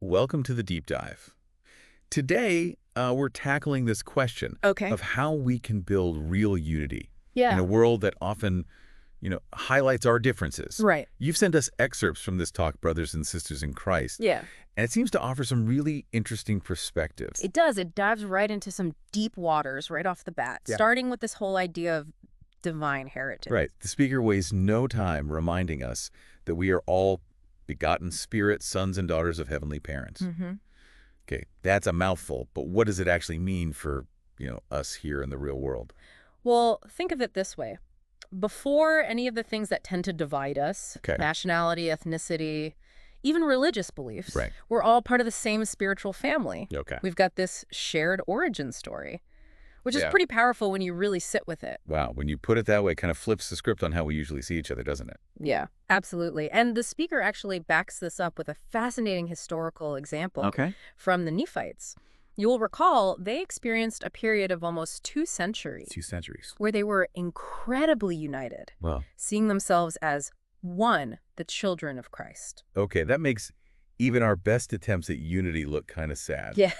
welcome to the deep dive. Today, we're tackling this question of how we can build real unity in a world that often, highlights our differences. Right. You've sent us excerpts from this talk, Brothers and Sisters in Christ. Yeah. And it seems to offer some really interesting perspectives. It does. It dives right into some deep waters right off the bat, starting with this whole idea of divine heritage. Right. The speaker wastes no time reminding us that we are all begotten spirit, sons and daughters of heavenly parents. Okay, that's a mouthful, but what does it actually mean for, us here in the real world? Well, think of it this way. Before any of the things that tend to divide us, nationality, ethnicity, even religious beliefs, we're all part of the same spiritual family. We've got this shared origin story, which is pretty powerful when you really sit with it. Wow, when you put it that way, it kind of flips the script on how we usually see each other, doesn't it? Yeah, absolutely. And the speaker actually backs this up with a fascinating historical example from the Nephites. You'll recall they experienced a period of almost 2 centuries. 2 centuries. Where they were incredibly united, Wow. seeing themselves as one, the children of Christ. Okay, that makes even our best attempts at unity look kind of sad. Yeah.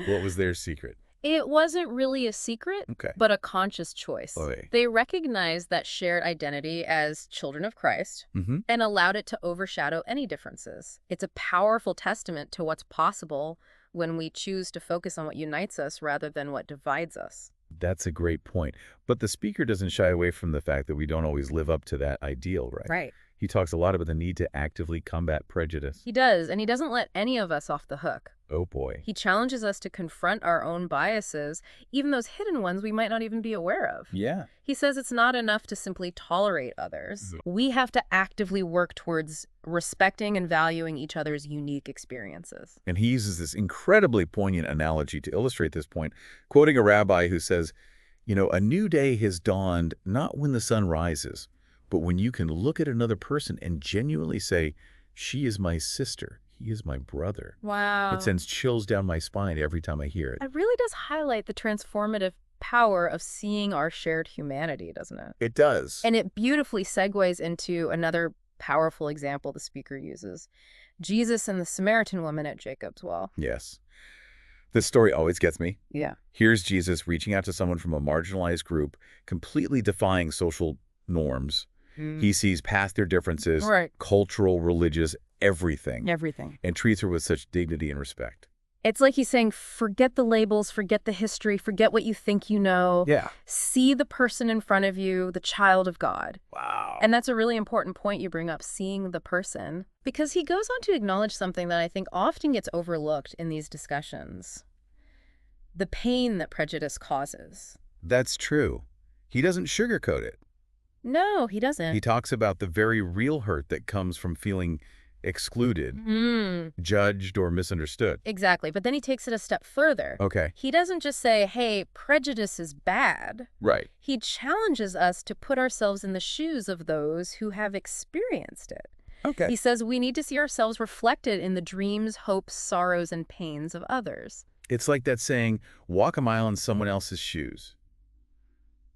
What was their secret? It wasn't really a secret, but a conscious choice. They recognized that shared identity as children of Christ and allowed it to overshadow any differences. It's a powerful testament to what's possible when we choose to focus on what unites us rather than what divides us. That's a great point. But the speaker doesn't shy away from the fact that we don't always live up to that ideal, right? Right. He talks a lot about the need to actively combat prejudice. He does, and he doesn't let any of us off the hook. Oh, boy. He challenges us to confront our own biases, even those hidden ones we might not even be aware of. Yeah. He says it's not enough to simply tolerate others. We have to actively work towards respecting and valuing each other's unique experiences. And he uses this incredibly poignant analogy to illustrate this point, quoting a rabbi who says, a new day has dawned not when the sun rises, but when you can look at another person and genuinely say, she is my sister. He is my brother. Wow. It sends chills down my spine every time I hear it. It really does highlight the transformative power of seeing our shared humanity, doesn't it? It does. And it beautifully segues into another powerful example the speaker uses. Jesus and the Samaritan woman at Jacob's well. Yes. This story always gets me. Yeah. Here's Jesus reaching out to someone from a marginalized group, completely defying social norms. He sees past their differences, cultural, religious, everything. And treats her with such dignity and respect. It's like he's saying, forget the labels, forget the history, forget what you think you know. Yeah. See the person in front of you, the child of God. Wow. And that's a really important point you bring up, seeing the person. Because he goes on to acknowledge something that I think often gets overlooked in these discussions. The pain that prejudice causes. That's true. He doesn't sugarcoat it. No, he doesn't. He talks about the very real hurt that comes from feeling excluded, judged, or misunderstood. Exactly. But then he takes it a step further. He doesn't just say, hey, prejudice is bad. Right. He challenges us to put ourselves in the shoes of those who have experienced it. He says we need to see ourselves reflected in the dreams, hopes, sorrows, and pains of others. It's like that saying, walk a mile in someone else's shoes.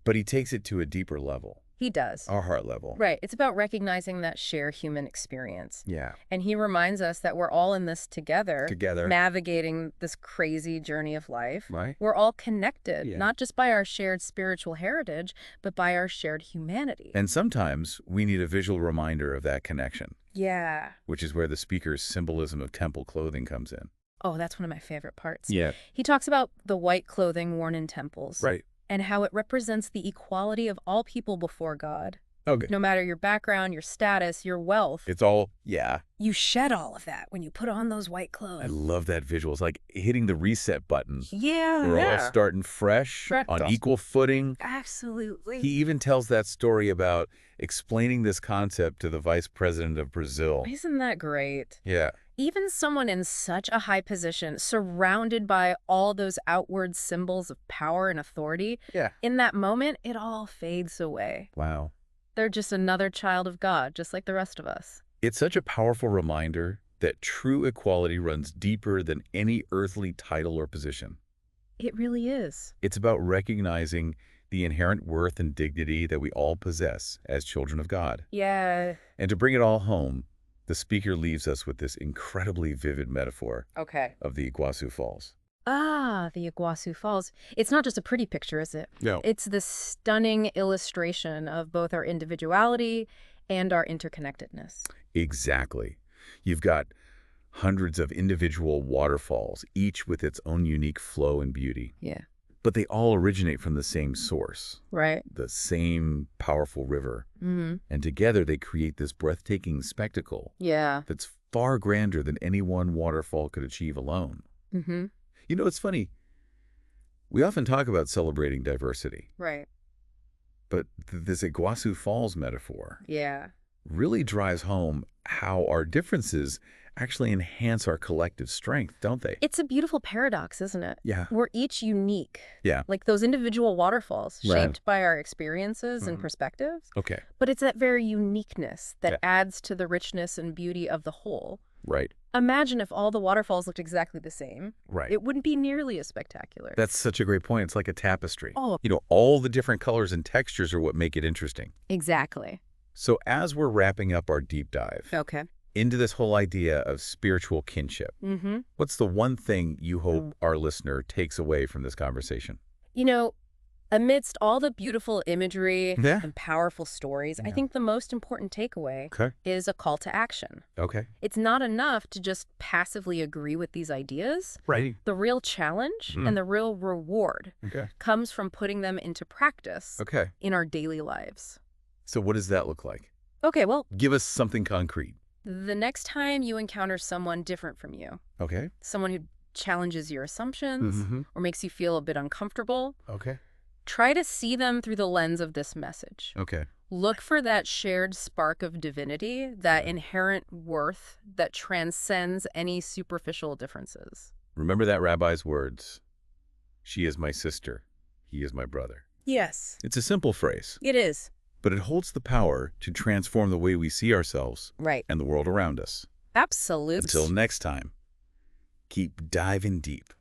But he takes it to a deeper level. He does. Our heart level. Right. It's about recognizing that shared human experience. Yeah. And he reminds us that we're all in this together. Navigating this crazy journey of life. Right. We're all connected, not just by our shared spiritual heritage, but by our shared humanity. And sometimes we need a visual reminder of that connection. Yeah. Which is where the speaker's symbolism of temple clothing comes in. Oh, that's one of my favorite parts. Yeah. He talks about the white clothing worn in temples. Right. And how it represents the equality of all people before God. Okay. No matter your background, your status, your wealth. It's all, You shed all of that when you put on those white clothes. I love that visual. It's like hitting the reset button. Yeah. We're all starting fresh, on equal footing. Absolutely. He even tells that story about explaining this concept to the vice president of Brazil. Isn't that great? Yeah. Even someone in such a high position, surrounded by all those outward symbols of power and authority, in that moment, it all fades away. Wow. They're just another child of God, just like the rest of us. It's such a powerful reminder that true equality runs deeper than any earthly title or position. It really is. It's about recognizing the inherent worth and dignity that we all possess as children of God. Yeah. And to bring it all home, The speaker leaves us with this incredibly vivid metaphor Okay. of the Iguazu Falls. Ah, the Iguazu Falls. It's not just a pretty picture, is it? No. It's the stunning illustration of both our individuality and our interconnectedness. Exactly. You've got hundreds of individual waterfalls, each with its own unique flow and beauty. Yeah. But they all originate from the same source. Right. The same powerful river. Mm-hmm. And together they create this breathtaking spectacle. Yeah. That's far grander than any one waterfall could achieve alone. Mm-hmm. You know, it's funny. We often talk about celebrating diversity. Right. But this Iguazu Falls metaphor really drives home how our differences actually enhance our collective strength, don't they? It's a beautiful paradox, isn't it? Yeah. We're each unique. Yeah. Like those individual waterfalls, Right. shaped by our experiences and perspectives. Okay. But it's that very uniqueness that Yeah. adds to the richness and beauty of the whole. Right. Imagine if all the waterfalls looked exactly the same. Right. It wouldn't be nearly as spectacular. That's such a great point. It's like a tapestry. Oh. You know, all the different colors and textures are what make it interesting. Exactly. So as we're wrapping up our deep dive Okay. into this whole idea of spiritual kinship, what's the one thing you hope our listener takes away from this conversation? You know, amidst all the beautiful imagery Yeah. and powerful stories, I think the most important takeaway is a call to action. Okay. It's not enough to just passively agree with these ideas. Right. The real challenge and the real reward comes from putting them into practice in our daily lives. So what does that look like? Okay, well, Give us something concrete. the next time you encounter someone different from you, Okay. someone who challenges your assumptions or makes you feel a bit uncomfortable, Okay. try to see them through the lens of this message. Okay. Look for that shared spark of divinity, that inherent worth that transcends any superficial differences. Remember that rabbi's words. She is my sister. He is my brother. Yes, It's a simple phrase, it is. but it holds the power to transform the way we see ourselves Right. and the world around us. Absolutely. Until next time, keep diving deep.